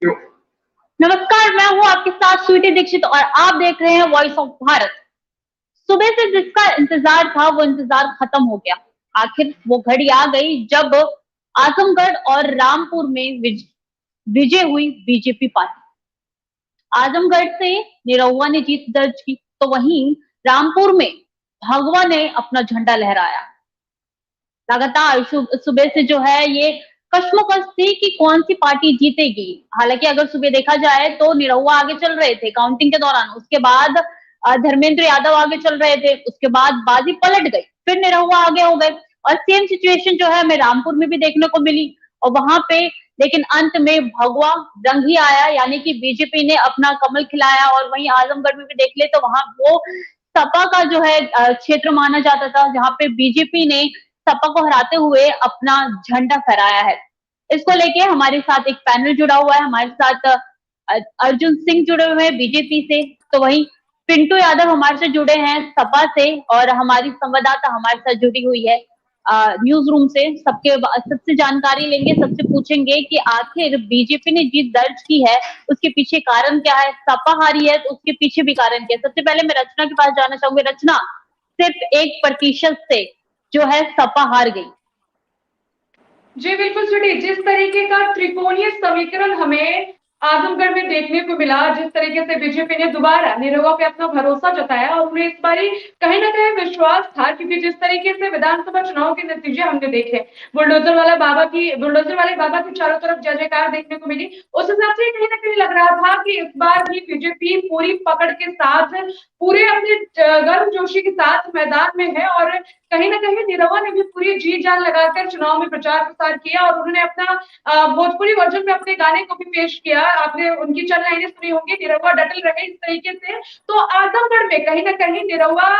नमस्कार, मैं हूँ आपके साथ स्वीटी दीक्षित और आप देख रहे हैं वॉइस ऑफ भारत। सुबह से जिसका इंतजार था वो इंतजार खत्म हो गया। आखिर वो घड़ी आ गई जब आजमगढ़ और रामपुर में विजय हुई बीजेपी पार्टी। आजमगढ़ से निरहुआ ने जीत दर्ज की तो वहीं रामपुर में भगवा ने अपना झंडा लहराया। लगातार सुबह से जो है ये कश्मकश थी कि कौन सी पार्टी जीतेगी। हालांकि अगर सुबह देखा जाए तो निरहुआ आगे चल रहे थे काउंटिंग के दौरान, उसके बाद धर्मेंद्र यादव आगे चल रहे थे, उसके बाद बाजी पलट गई, फिर निरहुआ आगे हो गए और सेम सिचुएशन जो है हमें रामपुर में भी देखने को मिली। और वहां पे लेकिन अंत में भगवा रंग ही आया, यानी कि बीजेपी ने अपना कमल खिलाया। और वहीं आजमगढ़ में भी देख ले तो वहां वो सपा का जो है क्षेत्र माना जाता था, जहां पे बीजेपी ने सपा को हराते हुए अपना झंडा फहराया है। इसको लेके हमारे साथ एक पैनल जुड़ा हुआ है, हमारे साथ अर्जुन सिंह जुड़े हुए हैं बीजेपी से, तो वहीं पिंटू यादव हमारे से जुड़े हैं सपा से, और हमारी संवाददाता हमारे साथ जुड़ी हुई है न्यूज रूम से। सबसे जानकारी लेंगे, सबसे पूछेंगे कि आखिर बीजेपी ने जीत दर्ज की है, उसके पीछे कारण क्या है, सपा हारी है तो उसके पीछे भी कारण क्या है। सबसे पहले मैं रचना के पास जाना चाहूंगी। रचना, सिर्फ 1% से जो है सपा हार गई। जी बिल्कुल स्वीटी, जिस तरीके का त्रिकोणीय समीकरण हमें आजमगढ़ में देखने को मिला, जिस तरीके से बीजेपी ने दोबारा निरहुआ पे अपना भरोसा जताया और उन्हें इस बारी कहीं ना कहीं विश्वास था, क्योंकि जिस तरीके से विधानसभा चुनाव के नतीजे हमने देखे, बुलडोजर वाले बाबा की चारों तरफ जय जयकार देखने को मिली, उस हिसाब से कहीं ना कहीं लग रहा था कि इस बार भी बीजेपी पूरी पकड़ के साथ, पूरे अपने गर्मजोशी के साथ मैदान में है। और कहीं ना कहीं निरहुआ ने भी पूरी जी जान लगाकर चुनाव में प्रचार प्रसार किया और उन्होंने अपना भोजपुरी वर्जन में अपने गाने को भी पेश किया। आपने उनकी चंद लाइनें सुनी होंगी, निरहुआ डटल रहे, इस तरीके से। तो आजमगढ़ में कहीं ना कहीं निरहुआ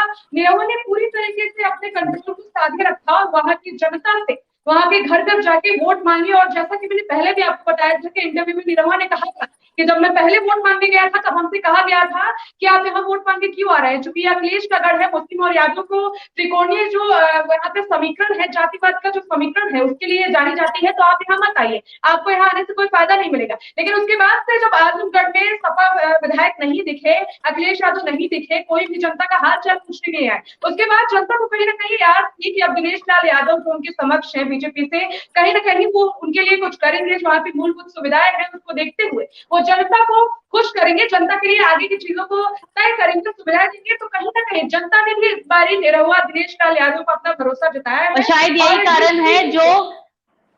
ने पूरी तरीके से अपने कंट्रोल को साधे रखा और वहां की जनता से वहां के घर घर जाके वोट मांगी। और जैसा कि मैंने पहले भी आपको बताया था कि इंटरव्यू में निरहुआ ने कहा था कि जब मैं पहले वोट मांगने गया था तब हमसे कहा गया था कि आप यहाँ वोट मांगे क्यों आ रहे हैं, चूंकि अखिलेश का गढ़ है, मुस्लिम और यादव को त्रिकोणीय जो यहाँ पे समीकरण है, जातिवाद का जो समीकरण है, उसके लिए जानी जाती है, तो आप यहाँ मत आइए, आपको यहाँ आने से कोई फायदा नहीं मिलेगा। लेकिन उसके बाद से जब आजमगढ़ में सपा विधायक नहीं दिखे, अखिलेश यादव नहीं दिखे, कोई भी जनता का हाल चाल पूछने नहीं आया, उसके बाद जनता को कहीं ना कहीं याद थी कि अब दिनेश लाल यादव जो उनके समक्ष है बीजेपी से, कहीं ना कहीं वो उनके लिए कुछ करेंगे, जो वहां की मूलभूत सुविधाएं हैं उसको देखते हुए वो जनता को खुश करेंगे, जनता के लिए आगे की चीजों को तय करेंगे, सुविधाएं देंगे। तो कहीं ना कहीं जनता ने भी इस बारी निरहुआ दिनेश लाल यादव को अपना भरोसा जताया है। और शायद यही कारण है जो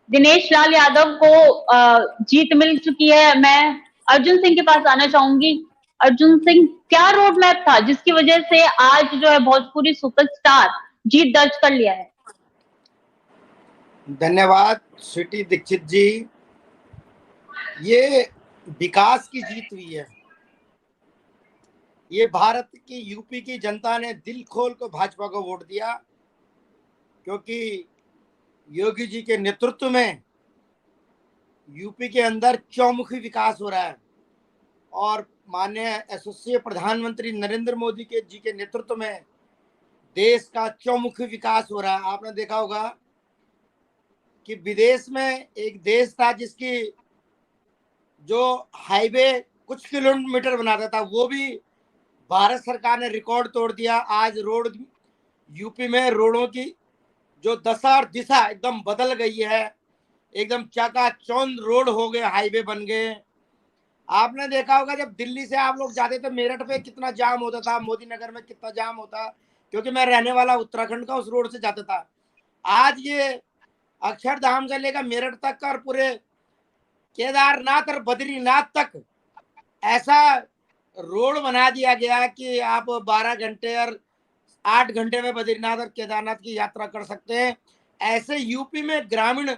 दिनेश लाल यादव को जीत मिल चुकी है। मैं अर्जुन सिंह के पास आना चाहूंगी। अर्जुन सिंह, क्या रोड मैप था जिसकी वजह से आज जो है भोजपुरी सुपरस्टार जीत दर्ज कर लिया है? धन्यवाद स्वीटी दीक्षित जी। ये विकास की जीत हुई है। ये भारत की यूपी की जनता ने दिल खोल को भाजपा को वोट दिया, क्योंकि योगी जी के नेतृत्व में यूपी के अंदर चौमुखी विकास हो रहा है और माननीय यशस्वी प्रधानमंत्री नरेंद्र मोदी जी के नेतृत्व में देश का चौमुखी विकास हो रहा है। आपने देखा होगा कि विदेश में एक देश था जिसकी जो हाईवे कुछ किलोमीटर बनाता था, वो भी भारत सरकार ने रिकॉर्ड तोड़ दिया। आज रोड यूपी में रोडों की जो दशा और दिशा एकदम बदल गई है, एकदम चकाचौंध रोड हो गए, हाईवे बन गए। आपने देखा होगा जब दिल्ली से आप लोग जाते थे मेरठ पे कितना जाम होता था, मोदी नगर में कितना जाम होता, क्योंकि मैं रहने वाला उत्तराखंड का, उस रोड से जाता था। आज ये अक्षरधाम से लेकर मेरठ तक और पूरे केदारनाथ और बद्रीनाथ तक ऐसा रोड बना दिया गया कि आप 12 घंटे और 8 घंटे में बद्रीनाथ और केदारनाथ की यात्रा कर सकते हैं। ऐसे यूपी में ग्रामीण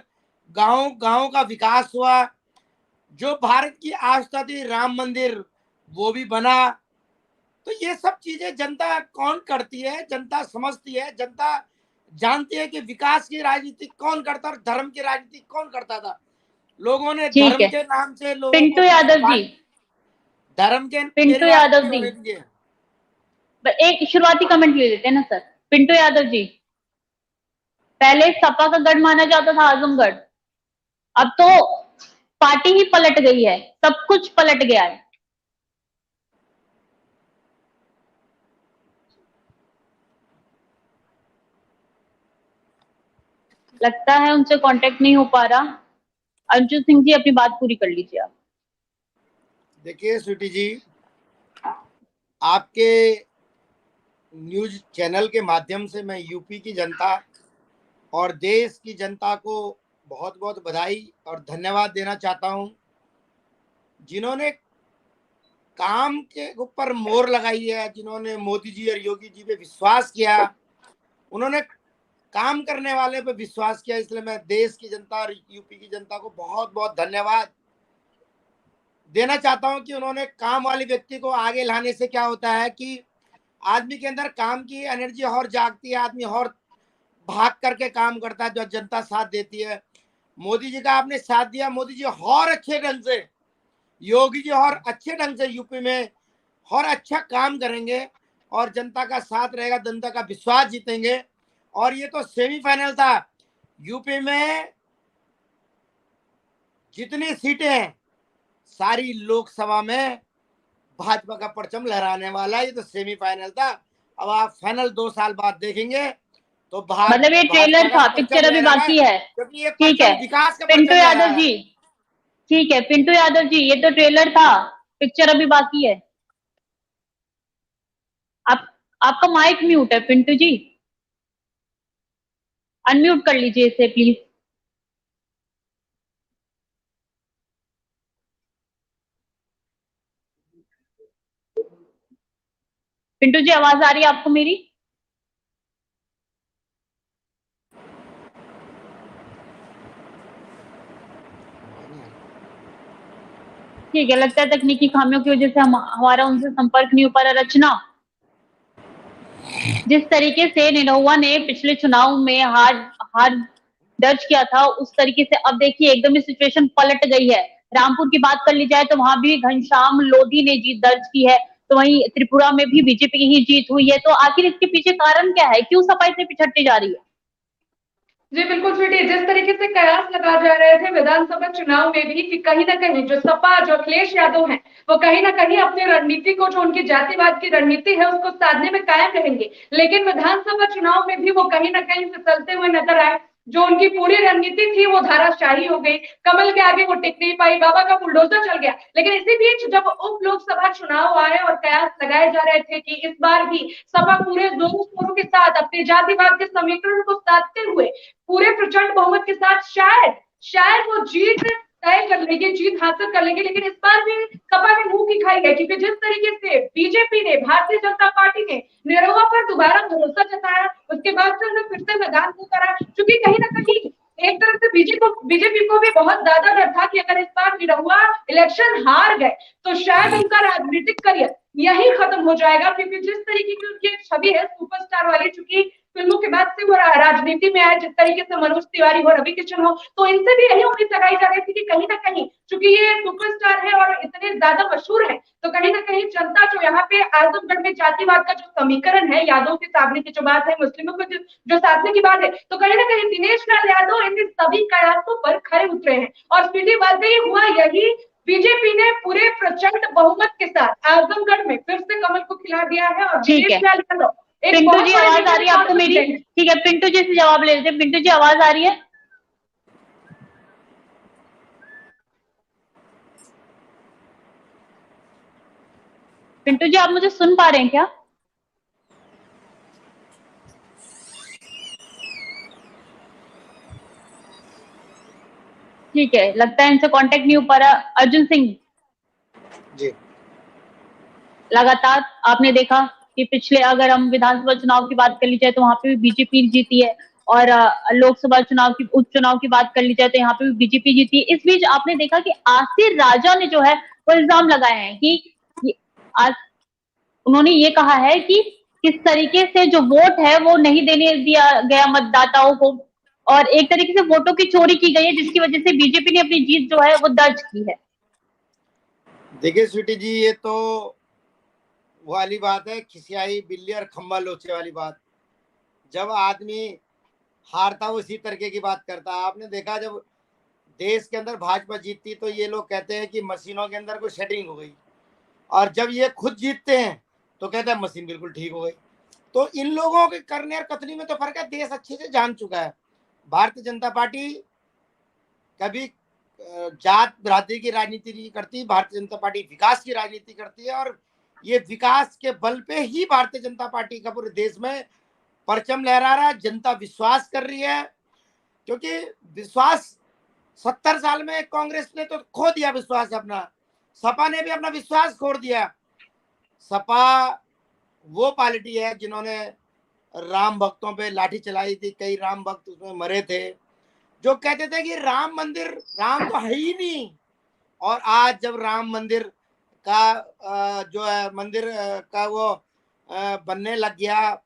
गांव का विकास हुआ। जो भारत की आस्था थी राम मंदिर, वो भी बना। तो ये सब चीजें जनता कौन करती है, जनता समझती है, जनता जानती है कि विकास की राजनीति कौन करता और धर्म की राजनीति कौन करता था। लोगों ने धर्म के नाम से लोगों पिंटू यादव जी, धर्म के पिंटू यादव जी, एक शुरुआती कमेंट ले लेते हैं ना सर। पिंटू यादव जी, पहले सपा का गढ़ माना जाता था आजमगढ़, अब तो पार्टी पार्टी ही पलट गई है, सब कुछ पलट गया है। लगता है उनसे कांटेक्ट नहीं हो पा रहा। अर्जुन सिंह जी अपनी बात पूरी कर लीजिए आप। देखिए स्वीटी जी, आपके न्यूज चैनल के माध्यम से मैं यूपी की जनता और देश की जनता को बहुत बहुत बधाई और धन्यवाद देना चाहता हूं, जिन्होंने काम के ऊपर मोहर लगाई है, जिन्होंने मोदी जी और योगी जी पे विश्वास किया, उन्होंने काम करने वाले पे विश्वास किया। इसलिए मैं देश की जनता और यूपी की जनता को बहुत बहुत धन्यवाद देना चाहता हूं कि उन्होंने काम वाले व्यक्ति को आगे लाने से क्या होता है कि आदमी के अंदर काम की एनर्जी और जागती है, आदमी और भाग करके काम करता है, जो जनता साथ देती है। मोदी जी का आपने साथ दिया, मोदी जी और अच्छे ढंग से, योगी जी और अच्छे ढंग से यूपी में और अच्छा काम करेंगे और जनता का साथ रहेगा, जनता का विश्वास जीतेंगे। और ये तो सेमीफाइनल था। यूपी में जितनी सीटें हैं सारी लोकसभा में भाजपा का परचम लहराने वाला है। ये तो सेमीफाइनल था। अब आप फाइनल 2 साल बाद देखेंगे तो मतलब ये ट्रेलर था, पिक्चर अभी बाकी है। क्योंकि ये ठीक है, परचम विकास का पिंटू परचम लहरा यादव है। जी, ठीक है पिंटू यादव जी, ये तो ट्रेलर था, पिक्चर अभी बाकी है। आप आपका माइक म्यूट है पिंटू जी, अनम्यूट कर लीजिए इसे प्लीज। पिंटू जी आवाज आ रही है आपको मेरी? ठीक है, लगता है तकनीकी खामियों की वजह से हमारा उनसे संपर्क नहीं हो पा रहा। रचना, जिस तरीके से निरहुआ ने पिछले चुनाव में हार दर्ज किया था, उस तरीके से अब देखिए एकदम ही सिचुएशन पलट गई है। रामपुर की बात कर ली जाए तो वहां भी घनश्याम लोधी ने जीत दर्ज की है, तो वहीं त्रिपुरा में भी बीजेपी की ही जीत हुई है। तो आखिर इसके पीछे कारण क्या है, क्यों सपा इतनी पिछड़ती जा रही है? जी बिल्कुल स्वीटी, जिस तरीके से कयास लगा जा रहे थे विधानसभा चुनाव में भी कि कहीं ना कहीं जो सपा, जो अखिलेश यादव हैं, वो कहीं ना कहीं अपनी रणनीति को, जो उनकी जातिवाद की रणनीति है, उसको साधने में कायम रहेंगे। लेकिन विधानसभा चुनाव में भी वो कहीं ना कहीं फिसलते हुए नजर आए। जो उनकी पूरी रणनीति थी वो धाराशाही हो गई, कमल के आगे वो टिक नहीं पाई, बाबा का बुलडोजर चल गया। लेकिन इसी बीच जब उप लोकसभा चुनाव आए और कयास लगाए जा रहे थे कि इस बार भी सपा पूरे जोरों शोरों के साथ अपने जातिवाद के समीकरण को साधते हुए पूरे प्रचंड बहुमत के साथ शायद वो जीत तय कर लेंगे, जीत हासिल कर लेंगे। लेकिन इस बार भी सपा ने मुंह की खाई है, क्योंकि जिस तरीके से बीजेपी ने, भारतीय जनता पार्टी ने निरहुआ पर दोबारा भरोसा जताया, उसके बाद से उन्हें फिर से मैदान में उतारा। क्योंकि कहीं ना कहीं एक तरफ से बीजेपी को भी बहुत ज्यादा डर था कि अगर इस बार निरहुआ इलेक्शन हार गए तो शायद उनका राजनीतिक करियर यही खत्म हो जाएगा। क्योंकि जिस तरीके की उनकी एक छवि है सुपरस्टार वाली, चूंकि फिल्मों के बाद से वो राजनीति में आए, जिस तरीके से मनोज तिवारी हो, रवि किशन हो, तो इनसे भी यही उम्मीद लगाई जा रही थी कि कहीं ना कहीं चूंकि ये सुपरस्टार है और इतने ज्यादा मशहूर है, तो कहीं ना कहीं जनता जो यहाँ पे आजमगढ़ में जातिवाद का जो समीकरण है, यादव के साधने की जो बात है, मुस्लिमों को जो साधने की बात है, तो कहीं ना कहीं दिनेश लाल यादव इन सभी कयासों पर खरे उतरे हैं। और स्थिति वाकई हुआ यही, बीजेपी ने पूरे प्रचंड बहुमत के साथ आजमगढ़ में फिर से कमल को खिला दिया है। और दिनेश लाल यादव, पिंटू जी आवाज आ रही है आपको मेरी? ठीक है, पिंटू जी से जवाब ले लेते हैं। पिंटू जी आवाज आ रही है? पिंटू जी आप मुझे सुन पा रहे हैं क्या? ठीक है, लगता है इनसे कांटेक्ट नहीं हो पा रहा। अर्जुन सिंह जी, लगातार आपने देखा कि पिछले, अगर हम विधानसभा चुनाव की बात कर ली जाए तो वहां पे भी बीजेपी जीती है, और लोकसभा चुनाव की, उपचुनाव की बात कर ली जाए तो यहाँ पे भी बीजेपी जीती है। इस बीच आपने देखा कि आसिर राजा ने जो है वो इल्जाम लगाए हैं कि आज उन्होंने ये कहा है कि किस तरीके से जो वोट है वो नहीं देने दिया गया मतदाताओं को, और एक तरीके से वोटों की चोरी की गई है, जिसकी वजह से बीजेपी ने अपनी जीत जो है वो दर्ज की है। देखिए स्वीटी जी, ये तो वाली बात है, खिसियाई बिल्ली और खम्बा लोचे वाली बात। जब आदमी हारता उसी तरीके की बात करता है। आपने देखा जब देश के अंदर भाजपा जीतती तो ये लोग कहते हैं कि मशीनों के अंदर कोई सेटिंग हो गई, और जब ये खुद जीतते हैं तो कहते हैं मशीन बिल्कुल ठीक हो गई। तो इन लोगों के करने और कथनी में तो फर्क है। देश अच्छे से जान चुका है भारतीय जनता पार्टी कभी जात बिरादरी की राजनीति नहीं करती। भारतीय जनता पार्टी विकास की राजनीति करती है, और ये विकास के बल पे ही भारतीय जनता पार्टी का पूरे देश में परचम लहरा रहा है। जनता विश्वास कर रही है, क्योंकि विश्वास 70 साल में कांग्रेस ने तो खो दिया विश्वास अपना, सपा ने भी अपना विश्वास खो दिया। सपा वो पार्टी है जिन्होंने राम भक्तों पे लाठी चलाई थी, कई राम भक्त उसमें मरे थे, जो कहते थे कि राम मंदिर, राम तो है ही नहीं। और आज जब राम मंदिर का जो है मंदिर का वो बनने लग गया,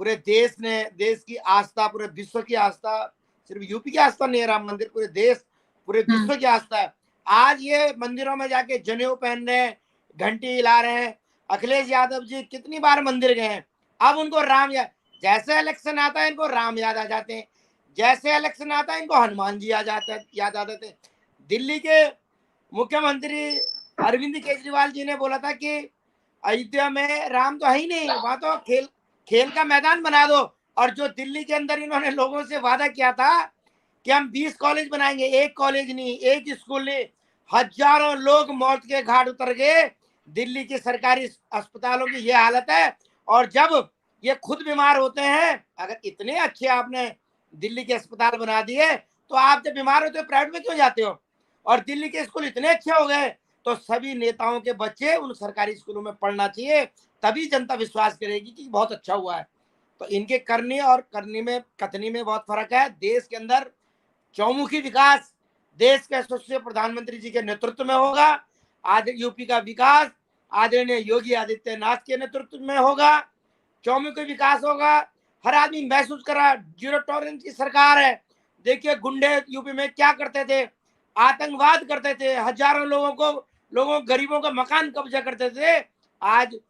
पूरे देश ने, देश की आस्था, पूरे विश्व की आस्था, सिर्फ यूपी की आस्था नहीं है राम मंदिर, पूरे देश, पूरे विश्व की आस्था है। आज ये मंदिरों में जाके जनेऊ पहन रहे हैं, घंटी हिला रहे हैं। अखिलेश यादव जी कितनी बार मंदिर गए हैं, अब उनको राम याद, जैसे इलेक्शन आता है इनको राम याद आ जाते हैं, जैसे इलेक्शन आता है इनको हनुमान जी याद आ जाते हैं। दिल्ली के मुख्यमंत्री अरविंद केजरीवाल जी ने बोला था कि अयोध्या में राम तो है ही नहीं, वहां तो खेल का मैदान बना दो। और जो दिल्ली के अंदर इन्होंने लोगों से वादा किया था कि हम 20 कॉलेज बनाएंगे, एक कॉलेज नहीं, एक स्कूल नहीं, हजारों लोग मौत के घाट उतर गए। दिल्ली के सरकारी अस्पतालों की ये हालत है। और जब ये खुद बीमार होते हैं, अगर इतने अच्छे आपने दिल्ली के अस्पताल बना दिए, तो आप जब बीमार होते हो प्राइवेट में क्यों जाते हो? और दिल्ली के स्कूल इतने अच्छे हो गए, तो सभी नेताओं के बच्चे उन सरकारी स्कूलों में पढ़ना चाहिए, तभी जनता विश्वास करेगी कि बहुत अच्छा हुआ है। तो इनके करनी और करनी में, कथनी में बहुत फर्क है। देश के अंदर चौमुखी विकास देश के यशस्वी प्रधानमंत्री जी के नेतृत्व में होगा। आज यूपी का विकास आदरणीय योगी आदित्यनाथ के नेतृत्व में होगा, चौमुखी विकास होगा। हर आदमी महसूस करा, जीरो टॉलरेंस की सरकार है। देखिए गुंडे यूपी में क्या करते थे, आतंकवाद करते थे, हजारों लोगों गरीबों का मकान कब्जा करते थे। आज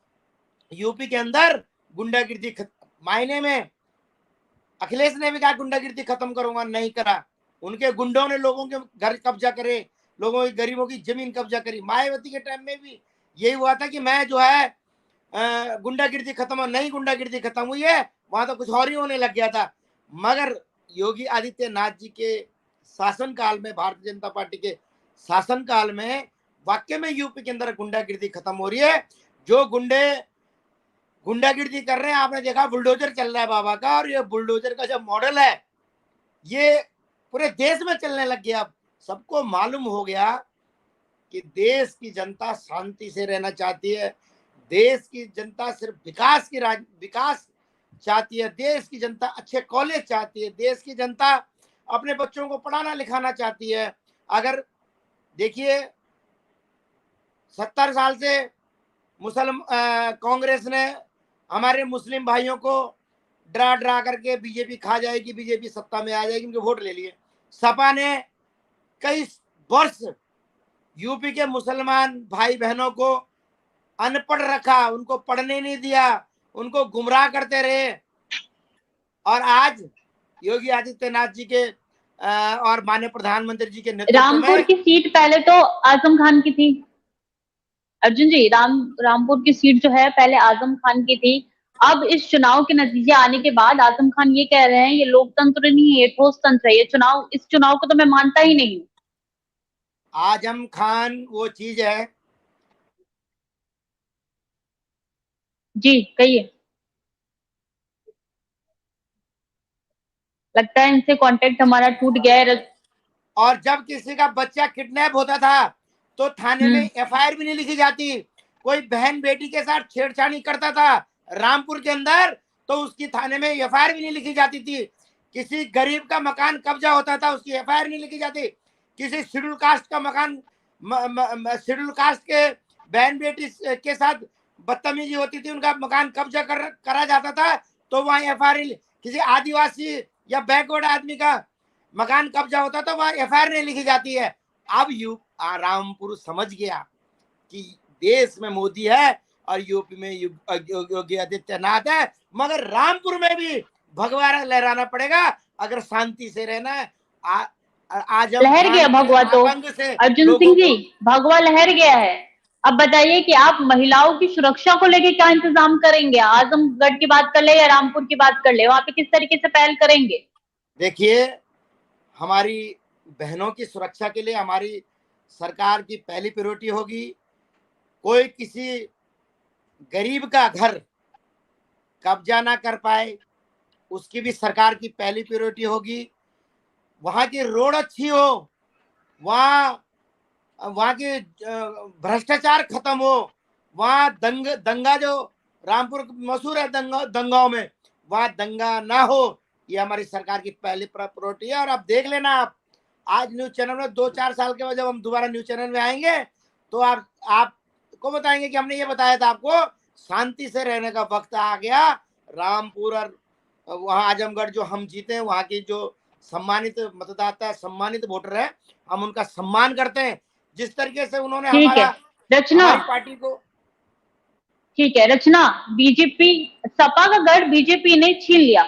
यूपी के अंदर गुंडागिर्दी मायने में अखिलेश ने भी कहा गुंडागिर्दी खत्म करूंगा, नहीं करा। उनके गुंडों ने लोगों के घर कब्जा करे, लोगों की गरीबों की जमीन कब्जा करी। मायावती के टाइम में भी यही हुआ था कि मैं जो है गुंडागिर्दी खत्म, नहीं गुंडागिर्दी खत्म हुई है, वहां तो कुछ और ही होने लग गया था। मगर योगी आदित्यनाथ जी के शासनकाल में, भारतीय जनता पार्टी के शासनकाल में वाकई में यूपी के अंदर गुंडागिर्दी खत्म हो रही है। जो गुंडागिर्दी कर रहे हैं, आपने देखा बुलडोजर चल रहा है बाबा का, और ये बुलडोजर का जो मॉडल है ये पूरे देश में चलने लग गया। अब सबको मालूम हो गया कि देश की जनता शांति से रहना चाहती है, देश की जनता सिर्फ विकास चाहती है, देश की जनता अच्छे कॉलेज चाहती है, देश की जनता अपने बच्चों को पढ़ाना लिखाना चाहती है। अगर देखिए 70 साल से कांग्रेस ने हमारे मुस्लिम भाइयों को डरा करके बीजेपी खा जाएगी, बीजेपी सत्ता में आ जाएगी, उनके वोट ले लिए। सपा ने कई वर्ष यूपी के मुसलमान भाई बहनों को अनपढ़ रखा, उनको पढ़ने नहीं दिया, उनको गुमराह करते रहे। और आज योगी आदित्यनाथ जी के और माननीय प्रधानमंत्री जी के नेतृत्व में रामपुर की सीट पहले तो आजम खान की थी अर्जुन जी। रामपुर की सीट जो है पहले आजम खान की थी। अब इस चुनाव के नतीजे आने के बाद आजम खान ये कह रहे हैं ये लोकतंत्र नहीं है, ये ठोस तंत्र है, इस चुनाव को तो मैं मानता ही नहीं हूँ। आजम खान वो चीज है। जी कहिए। लगता है इनसे कांटेक्ट हमारा टूट गया है। और जब किसी का बच्चा किडनैप होता था तो थाने में एफआईआर भी नहीं लिखी जाती। कोई बहन बेटी के साथ छेड़छाड़ी करता था रामपुर के अंदर तो उसकी थाने में एफआईआर भी नहीं लिखी जाती थी। किसी गरीब का मकान कब्जा होता था, उसकी एफआईआर नहीं लिखी जाती। किसी शेड्यूल कास्ट का मकान, शेड्यूल कास्ट के बहन बेटी के साथ बदतमीजी होती थी, उनका मकान कब्जा करा जाता था तो वहां एफआईआर। किसी आदिवासी या बैकवर्ड आदमी का मकान कब्जा होता तो वहां एफआईआर नहीं लिखी जाती है। अब रामपुर समझ गया कि देश में मोदी है और यूपी में योगी आदित्यनाथ है, मगर रामपुर में भी भगवा लहराना पड़ेगा अगर शांति से रहना है। आजम लहर गया खान भगवा के तो। आतंक से अर्जुन लोगों सिंह जी, को। भगवा लहर गया है। अब बताइए कि आप महिलाओं की सुरक्षा को लेके क्या इंतजाम करेंगे? आजमगढ़ की बात कर ले या रामपुर की बात कर ले, वहां पे किस तरीके से पहल करेंगे? देखिए, हमारी बहनों की सुरक्षा के लिए हमारी सरकार की पहली प्रायोरिटी होगी। कोई किसी गरीब का घर कब्जा ना कर पाए, उसकी भी सरकार की पहली प्रायोरिटी होगी। वहां की रोड अच्छी हो, वहाँ वहाँ के भ्रष्टाचार खत्म हो, वहाँ दंगा जो रामपुर मशहूर है दंगाओं में, वहाँ दंगा ना हो, ये हमारी सरकार की पहली प्रायोरिटी है। और अब देख लेना, आप आज न्यूज चैनल में 2-4 साल के बाद जब हम दोबारा न्यूज चैनल में आएंगे तो आपको बताएंगे कि हमने ये बताया था आपको, शांति से रहने का वक्त आ गया। रामपुर और वहाँ आजमगढ़ जो हम जीते हैं, वहाँ की जो सम्मानित मतदाता, सम्मानित वोटर है, हम उनका सम्मान करते हैं। जिस तरीके से उन्होंने ठीक है रचना, हमारी पार्टी को। ठीक है रचना, बीजेपी, सपा का गढ़ बीजेपी ने छीन लिया।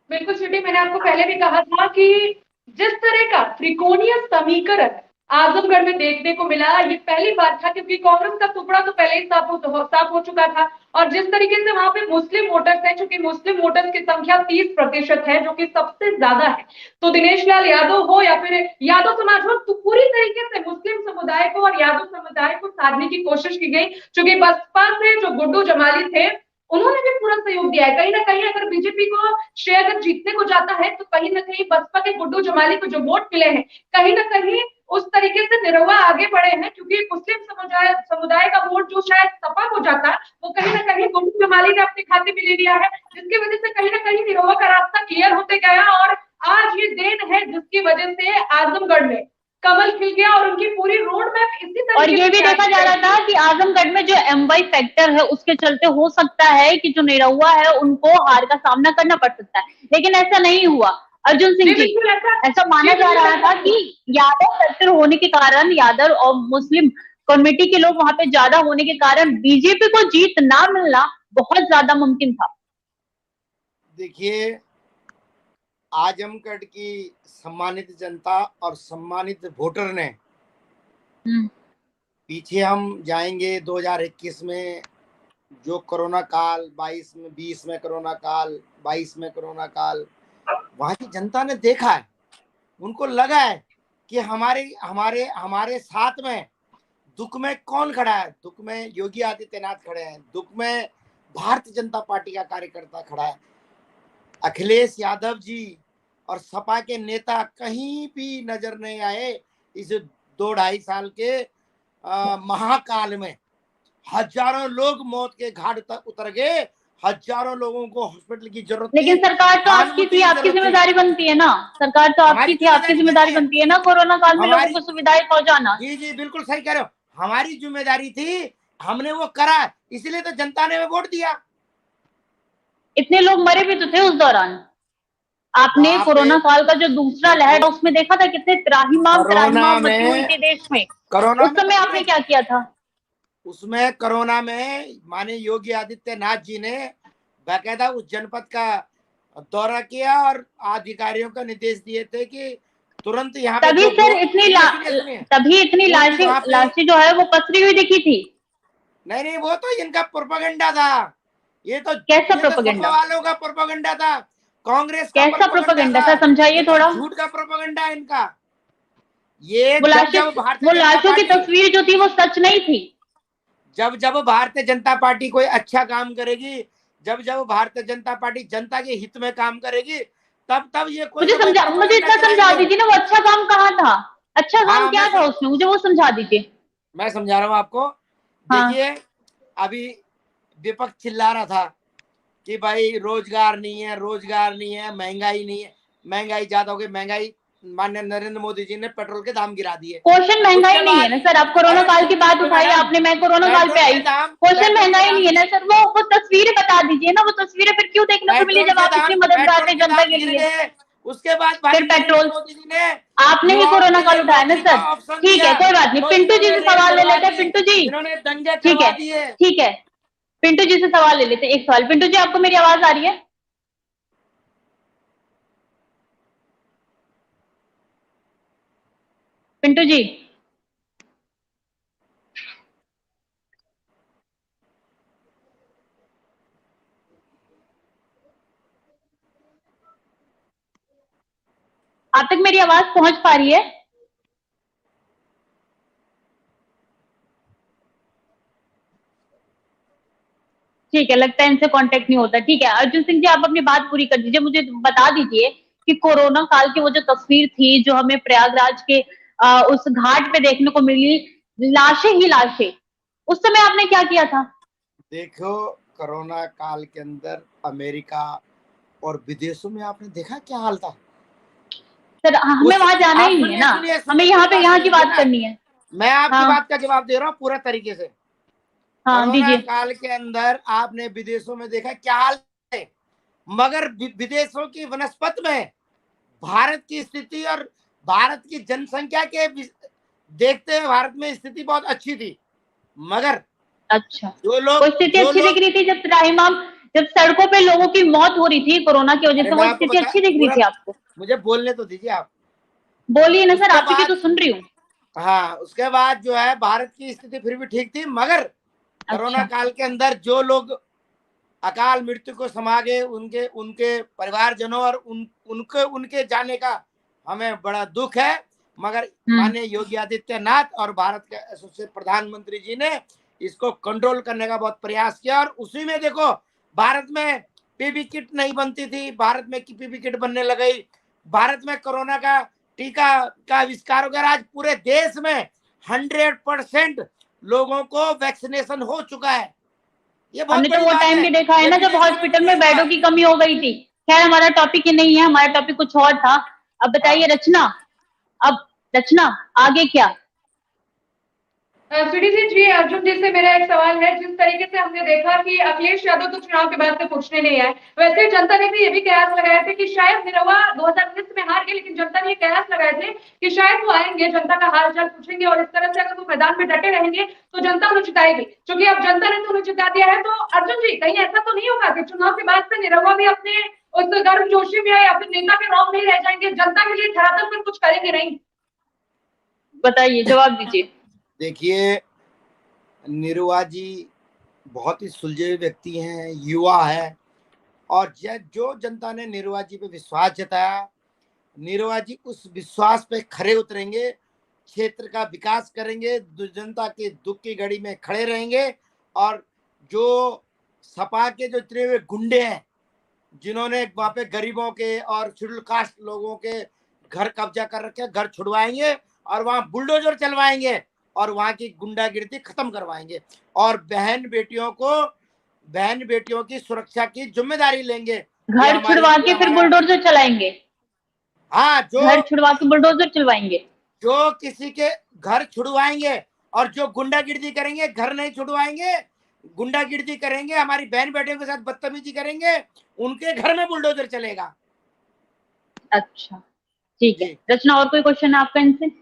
बिल्कुल स्वीटी, मैंने आपको पहले भी कहा था कि जिस तरह का त्रिकोणीय समीकरण आजमगढ़ में देखने को मिला, ये पहली बार था, क्योंकि कांग्रेस का टुकड़ा तो पहले ही साफ हो चुका था। और जिस तरीके से वहां पे मुस्लिम वोटर्स हैं, चूंकि मुस्लिम वोटर्स की संख्या 30% है, जो कि सबसे ज्यादा है, तो दिनेश लाल यादव हो या फिर यादव समाज हो, तो पूरी तरीके से मुस्लिम समुदाय को और यादव समुदाय को साधने की कोशिश की गई। चूंकि बसपा से जो गुड्डू जमाली थे, उन्होंने भी पूरा सहयोग दिया है। कहीं ना कहीं अगर बीजेपी को श्रेय अगर जीतने को जाता है, तो कहीं ना कहीं बसपा के गुड्डू जमाली को जो वोट मिले हैं, कहीं ना कहीं उस तरीके से निरहुआ आगे बढ़े हैं। क्योंकि मुस्लिम समुदाय का वोट जो शायद सपा को जाता, वो कहीं ना कहीं गुड्डू जमाली ने अपने खाते में ले लिया है, जिसकी वजह से कहीं ना कहीं निरहुआ का रास्ता क्लियर होते गया। और आज ये देन है जिसकी वजह से आजमगढ़ में कमल खिल गया और उनकी पूरी रोड मैप इसी और तरीके ये भी से देखा जा रहा था कि आजमगढ़ में जो MY फैक्टर है उसके चलते हो सकता है कि जो निरहुआ है उनको हार का सामना करना पड़ सकता है, लेकिन ऐसा नहीं हुआ। अर्जुन सिंह जी, बिल्कुल ऐसा माना जा रहा था कि यादव फैक्टर होने के कारण, यादव और मुस्लिम कम्युनिटी के लोग वहां पे ज्यादा होने के कारण बीजेपी को जीत ना मिलना बहुत ज्यादा मुमकिन था। देखिए, आजमगढ़ की सम्मानित जनता और सम्मानित वोटर ने, पीछे हम जाएंगे 2021 में जो कोरोना काल, 22 में, 20 में कोरोना काल, 22 में कोरोना काल, वहां की जनता ने देखा है, उनको लगा है कि हमारे हमारे हमारे साथ में दुख में कौन खड़ा है। दुख में योगी आदित्यनाथ खड़े हैं, दुख में भारतीय जनता पार्टी का कार्यकर्ता खड़ा है। अखिलेश यादव जी और सपा के नेता कहीं भी नजर नहीं आए इस 2-2.5 साल के महाकाल में। हजारों लोग मौत के घाट तक उतर गए, हजारों लोगों को हॉस्पिटल की जरूरत थी। लेकिन सरकार तो आपकी थी, आपकी जिम्मेदारी बनती है ना, सरकार तो आपकी थी, आपकी जिम्मेदारी बनती है ना कोरोना काल में लोगों को सुविधाएं पहुंचाना। जी जी बिल्कुल सही कह रहे हो, हमारी जिम्मेदारी थी, हमने वो करा, इसलिए तो जनता ने वोट दिया। इतने लोग मरे भी तो थे उस दौरान। आपने कोरोना काल का जो दूसरा लहर उसमें देखा था कितने त्राहिमाम मची हुई थी देश में। उस समय आपने क्या किया था? उसमें कोरोना में माननीय योगी आदित्यनाथ जी ने बाकायदा उस जनपद का दौरा किया और अधिकारियों को निर्देश दिए थे कि तुरंत यहाँ पे तभी सर इतनी लाशें जो है वो पसरी हुई दिखी थी। नहीं, वो तो इनका प्रोपेगेंडा था। ये तो कैसा प्रोपेगेंडा? वालों का प्रोपेगेंडा था, कांग्रेस का कैसा प्रोपेगेंडा सर, समझाइए थोड़ा। झूठ का प्रोपेगेंडा इनका। ये वो लाशों की तस्वीर जो थी वो सच नहीं थी। जब भारतीय जनता पार्टी कोई अच्छा काम करेगी, जब भारतीय जनता पार्टी जनता के हित में काम करेगी, तब ये मुझे इतना समझा दीजिए ना, वो अच्छा काम कहाँ था, अच्छा काम क्या था उसमें, मुझे वो समझा दीजिए। मैं समझा रहा हूँ आपको। देखिए, अभी विपक्ष चिल्ला रहा था कि भाई रोजगार नहीं है, रोजगार नहीं है, महंगाई नहीं है, महंगाई ज्यादा हो गई, महंगाई माननीय नरेंद्र मोदी जी ने पेट्रोल के दाम गिरा दिए। क्वेश्चन महंगाई नहीं है ना सर, आप कोरोना काल की बात उठाई आपने, मैं कोरोना काल पे आई। क्वेश्चन महंगाई नहीं है ना सर, वो तस्वीरें बता दीजिए ना, वो तस्वीरें फिर क्यों देखने को मिली जब आप इतनी मददगार थे जनता के लिए। उसके बाद फिर पेट्रोल आपने ही कोरोना काल उठाया ना सर। ठीक है, कोई बात नहीं, पिंटू जी से सवाल ले लेते हैं। पिंटू जी, ठीक है, पिंटू जी से सवाल ले लेते हैं। एक सवाल, पिंटू जी आपको मेरी आवाज आ रही है? पिंटू जी, आप तक मेरी आवाज पहुंच पा रही है? ठीक है, लगता है इनसे कांटेक्ट नहीं होता। ठीक है अर्जुन सिंह जी, आप अपनी बात पूरी कर दीजिए। मुझे बता दीजिए कि कोरोना काल की वो जो तस्वीर थी जो हमें प्रयागराज के उस घाट पे देखने को मिली, लाशें ही लाशें, उस समय आपने क्या किया था? देखो, कोरोना काल के अंदर अमेरिका और विदेशों में आपने देखा क्या हाल था। सर हमें उस वहां जाना आप ही नहीं है सुनिए ना, सुनिए हमें सुनिए, यहाँ मेरी पे बात यहाँ सुन की लीजिए बात ना। करनी है। मैं आपकी हाँ बात का जवाब दे रहा हूँ पूरा तरीके से। हाँ कोरोना दीजिए। काल के अंदर आपने विदेशों में देखा क्या हाल है, मगर विदेशों की वनस्पत में भारत की स्थिति और भारत की जनसंख्या के देखते हुए भारत में स्थिति बहुत अच्छी थी। मगर अच्छा, जो वो लोग स्थिति जो अच्छी दिख लोग रही थी जब त्राहिमाम, जब सड़कों पे लोगों की मौत हो रही थी कोरोना की वजह अरे से, मैं वो आपको स्थिति बता अच्छी दिख रही पूरा, थी आपको? मुझे बोलने तो दीजिए आप। बोलिए ना सर, उसके आप ही की बाद तो सुन रही हूँ। हाँ, उसके बाद जो है भारत की स्थिति फिर भी ठीक थी, मगर कोरोना अच्छा। काल के अंदर जो लोग अकाल मृत्यु को समा गए, उनके उनके परिवारजनों और उनके उनके जाने का हमें बड़ा दुख है। मगर हम्म। माननीय योगी आदित्यनाथ और भारत के यशस्वी प्रधानमंत्री जी ने इसको कंट्रोल करने का बहुत प्रयास किया, और उसी में देखो भारत में पीपी किट नहीं बनती थी, भारत में पीपी किट बनने लग गई। भारत में कोरोना का टीका का आविष्कार वगैरह, आज पूरे देश में 100% लोगों को वैक्सीनेशन हो चुका है। ये बहुत हमने तो बड़ी वो बात टाइम है, भी देखा है ये ना जब विदेशों में भी हॉस्पिटल में नहीं हुआ बेडों है। की कमी हो गई थी। खैर हमारा टॉपिक ये नहीं है, हमारा टॉपिक कुछ और था। अब बताइए हाँ, रचना, अब रचना आगे क्या? स्वीटी जी, अर्जुन जी से मेरा एक सवाल है। जिस तरीके से हमने देखा कि अखिलेश यादव तो चुनाव के बाद से पूछने नहीं आए, वैसे जनता ने भी ये भी कयास लगाए थे कि शायद निरहुआ 2019 में हार गए, लेकिन जनता ने ये कयास लगाए थे कि शायद वो आएंगे, जनता का हाल चाल पूछेंगे, और इस तरह से अगर वो मैदान में डटे रहेंगे तो जनता उन्हें जिताएगी। क्योंकि अब जनता ने तो उन्हें जिता दिया है, तो अर्जुन जी कहीं ऐसा तो नहीं होगा कि चुनाव के बाद से निरहुआ भी अपने उस गर्मजोशी में या फिर नेता के रौब नहीं रह जाएंगे, जनता के लिए धरातल पर कुछ करेंगे नहीं? बताइए, जवाब दीजिए। देखिए, निरुआ जी बहुत ही सुलझे हुए व्यक्ति हैं, युवा है, और जो जनता ने निरुआ जी पे विश्वास जताया, निरुआ जी उस विश्वास पे खरे उतरेंगे, क्षेत्र का विकास करेंगे, जनता के दुख की घड़ी में खड़े रहेंगे। और जो सपा के जो इतने हुए गुंडे हैं, जिन्होंने वहां पे गरीबों के और शेड्यूल कास्ट लोगों के घर कब्जा कर रखे, घर छुड़वाएंगे और वहां बुलडोजर चलवाएंगे और वहां की गुंडागिर्दी खत्म करवाएंगे, और बहन बेटियों की सुरक्षा की जिम्मेदारी लेंगे। घर छुड़वा ये के फिर हमारा बुलडोजर चलाएंगे? हाँ, घर छुड़वा के बुलडोजर चलवाएंगे? जो किसी के घर छुड़वाएंगे और जो गुंडागिर्दी करेंगे, घर नहीं छुड़वाएंगे, गुंडागिर्दी करेंगे, हमारी बहन बेटियों के साथ बदतमीजी करेंगे, उनके घर में बुलडोजर चलेगा। अच्छा ठीक है, जी, रचना और कोई क्वेश्चन है आपका इनसे?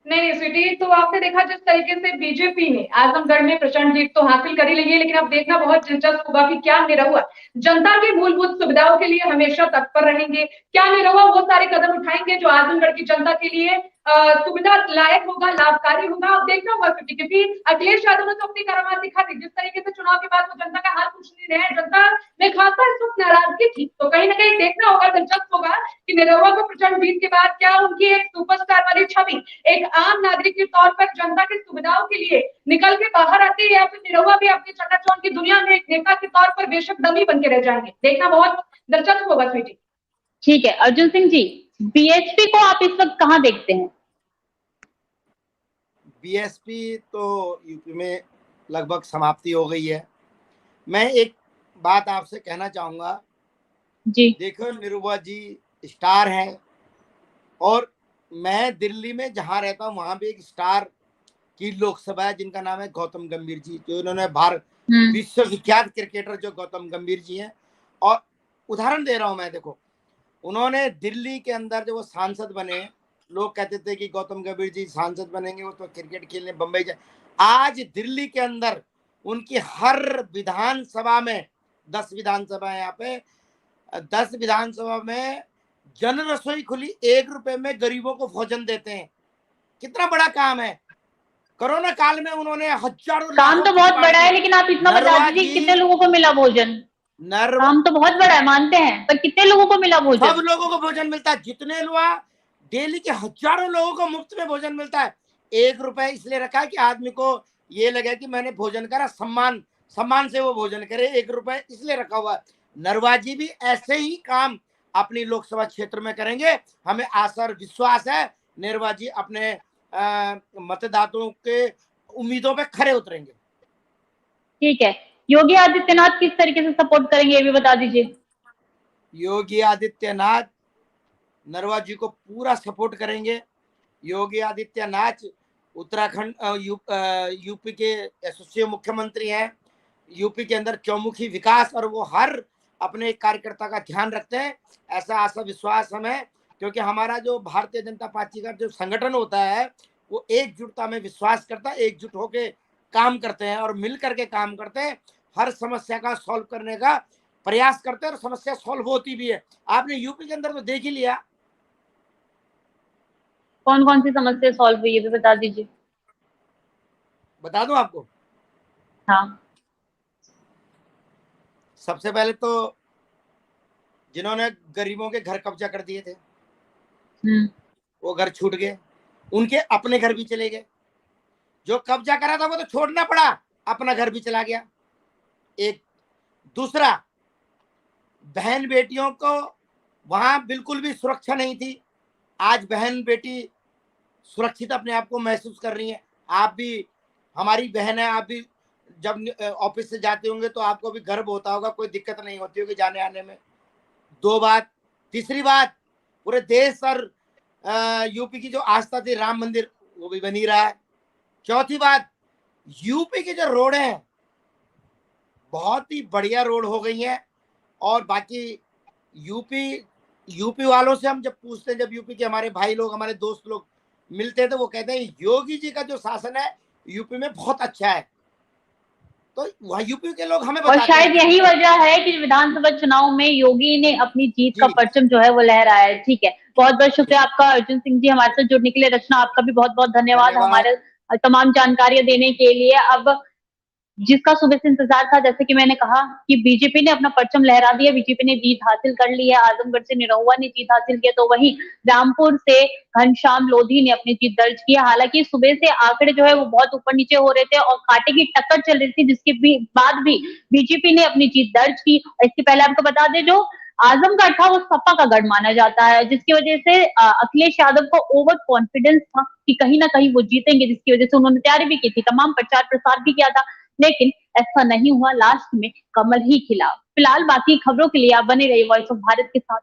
नहीं स्वीटी, तो आपने देखा जिस तरीके से बीजेपी ने आजमगढ़ में प्रचंड जीत तो हासिल कर ही ली है, लेकिन अब देखना बहुत दिलचस्प होगा कि क्या निरहुआ जनता की मूलभूत सुविधाओं के लिए हमेशा तत्पर रहेंगे। क्या निरहुआ वो सारे कदम उठाएंगे जो आजमगढ़ की जनता के लिए सुविधा लायक होगा, लाभकारी होगा? अब देखना होगा स्वीटी, क्योंकि अखिलेश यादव ने तो अपनी करामात दिखा दी। जिस तरीके से चुनाव के बाद वो जनता का हाल पूछ नहीं रहे हैं, जनता में खासा इस वक्त नाराजगी थी, तो कहीं ना कहीं देखना होगा, दिलचस्प होगा कि निरहुआ को प्रचंड जीत के बाद क्या उनकी एक सुपरस्टार वाली छवि एक आम नागरिक के तौर पर जनता की सुविधाओं के लिए निकल के बाहर आती है, या फिर निरहुआ भी अपनी चकाचौंध की दुनिया में एक नेता के तौर पर बेशक डमी बन के रह जाएंगे? देखना बहुत दिलचस्प होगा स्वीटी। ठीक है अर्जुन सिंह जी, बीएसपी को आप इस वक्त कहाँ देखते हैं? बीएसपी तो यूपी में लगभग समाप्ति हो गई है। मैं एक बात आपसे कहना चाहूंगा, जी। देखो निरुआ जी स्टार हैं, और मैं दिल्ली में जहां रहता हूं वहां भी एक स्टार की लोकसभा है जिनका नाम है गौतम गंभीर जी, जो इन्होंने भारत हम्म। विश्वविख्यात क्रिकेटर जो गौतम गंभीर जी हैं। और उदाहरण दे रहा हूं मैं, देखो उन्होंने दिल्ली के अंदर जो वो सांसद बने, लोग कहते थे कि गौतम गंभीर जी सांसद बनेंगे, वो तो क्रिकेट खेलने बम्बई जाए। आज दिल्ली के अंदर उनकी हर विधानसभा में, 10 विधानसभा है यहाँ पे, 10 विधानसभा में जन रसोई खुली, 1 रुपए में गरीबों को भोजन देते हैं। कितना बड़ा काम है। कोरोना काल में उन्होंने हजारों काम तो बहुत बड़ा है, लेकिन आप इतना बता नरवा दीजिए जी- कितने लोगों को मिला भोजन। काम तो बहुत बड़ा है, मानते हैं, पर कितने लोगों को मिला सब भोजन? लोगों को भोजन मिलता है, जितने लोग डेली के हजारों लोगों को मुफ्त में भोजन मिलता है। 1 रुपए इसलिए रखा है कि आदमी को ये लगे कि मैंने भोजन करा, सम्मान से वो भोजन करे। 1 रुपए इसलिए रखा हुआ है। नरवा जी भी ऐसे ही काम अपनी लोकसभा क्षेत्र में करेंगे। हमें आशा और विश्वास है नरवा जी अपने मतदाताओं के उम्मीदों पे खरे उतरेंगे। ठीक है, योगी आदित्यनाथ किस तरीके से सपोर्ट करेंगे ये भी बता दीजिए। योगी आदित्यनाथ नरवा जी को पूरा सपोर्ट करेंगे। योगी आदित्यनाथ उत्तराखंड यूपी के यशस्वी मुख्यमंत्री हैं। यूपी के अंदर चौमुखी विकास और वो हर अपने कार्यकर्ता का ध्यान रखते हैं, ऐसा आशा विश्वास हमें। क्योंकि हमारा जो भारतीय जनता पार्टी का जो संगठन होता है वो एकजुटता में विश्वास करता है, एकजुट होके काम करते हैं और मिल करके काम करते हैं। हर समस्या का सॉल्व करने का प्रयास करते हैं और समस्या सॉल्व होती भी है। आपने यूपी के अंदर तो देख ही लिया। कौन कौन सी समस्या सॉल्व हुई ये भी बता दीजिए। बता दूं आपको? हाँ, सबसे पहले तो जिन्होंने गरीबों के घर कब्जा कर दिए थे वो घर छूट गए, उनके अपने घर भी चले गए। जो कब्जा करा था वो तो छोड़ना पड़ा, अपना घर भी चला गया। एक दूसरा, बहन बेटियों को वहां बिल्कुल भी सुरक्षा नहीं थी। आज बहन बेटी सुरक्षित अपने आप को महसूस कर रही है। आप भी हमारी बहन है, आप भी जब ऑफिस से जाते होंगे तो आपको भी गर्व होता होगा, कोई दिक्कत नहीं होती होगी जाने आने में। 2 बात। तीसरी बात, पूरे देश और यूपी की जो आस्था थी राम मंदिर वो भी बनी रहा है। चौथी बात, यूपी की जो रोड है बहुत ही बढ़िया रोड हो गई है। और बाकी यूपी वालों से हम जब पूछते हैं, जब यूपी के हमारे भाई लोग, हमारे दोस्त लोग मिलते हैं तो वो कहते हैं योगी जी का जो शासन है यूपी में बहुत अच्छा है। तो वह यूपी के लोग हमें और बताते शायद हैं। यही वजह है कि विधानसभा चुनाव में योगी ने अपनी जीत का जी। परचम जो है वो लहराया है। ठीक है, बहुत बहुत शुक्रिया आपका अर्जुन सिंह जी हमारे साथ जुड़ने के लिए। रचना, आपका भी बहुत बहुत धन्यवाद हमारे तमाम जानकारियां देने के लिए। अब जिसका सुबह से इंतजार था, जैसे कि मैंने कहा कि बीजेपी ने अपना परचम लहरा दिया, बीजेपी ने जीत हासिल कर ली है। आजमगढ़ से निरहुआ ने जीत हासिल किया, तो वहीं रामपुर से घनश्याम लोधी ने अपनी जीत दर्ज किया। हालांकि सुबह से आंकड़े जो है वो बहुत ऊपर नीचे हो रहे थे और कांटे की टक्कर चल रही थी, जिसके बाद भी बीजेपी ने अपनी जीत दर्ज की। इसके पहले आपको बता दें, जो आजमगढ़ था वो सपा का गढ़ माना जाता है, जिसकी वजह से अखिलेश यादव को ओवर कॉन्फिडेंस था कि कहीं ना कहीं वो जीतेंगे, जिसकी वजह से उन्होंने तैयारी भी की थी, तमाम प्रचार प्रसार भी किया था, लेकिन ऐसा नहीं हुआ। लास्ट में कमल ही खिला। फिलहाल बाकी खबरों के लिए आप बने रहिए वॉइस ऑफ भारत के साथ।